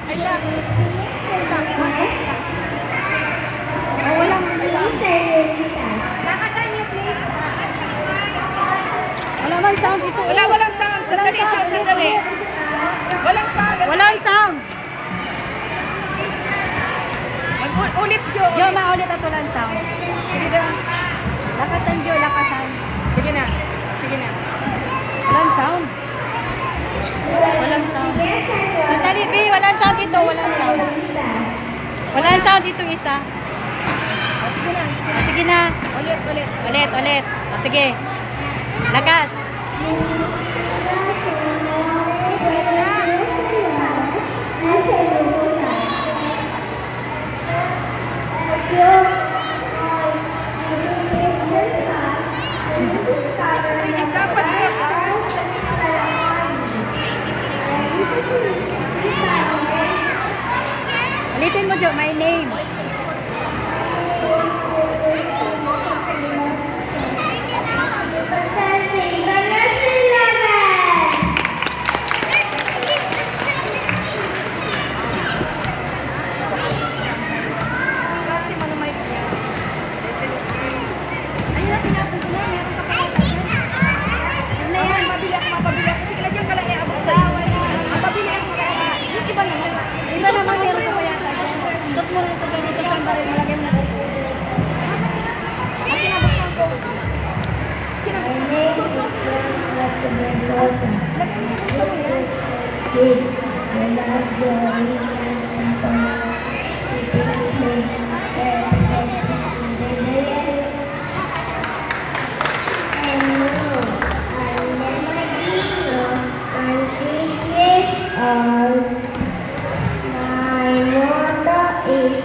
Ay, siya. Oh, walang sound. Lakasan niyo, please. Wala man sound ito. Walang sound. Sandali, Jo, sandali. Walang sound. Walang sound. Ulit, Jo. Jo, maulit at walang sound. Sige na. Lakasan, Jo, lakasan. Sige na. Sige na. Walang sound. Walang sound. Sandali, B, walang sound dito. Walang sound. Walang sound dito isa. Sige na. Sige na. Ulit. Ulit. Sige. Lakas. Dapat siya. Ulitin mo, Jo, my name. Kasi manumay ko yan. Ayun na, tinapon ko na. Meron ka pa. Ano yan? Mabili ako. Sige, lagyan ka lang iabot sa iyo. Mabili ako. Yung iba naman. Iba naman, meron ka pa yata. Sot mo rin sa ganito sa sambari. Malagay mo na. Kinabuksan ko. I'm 6 years old. My motto is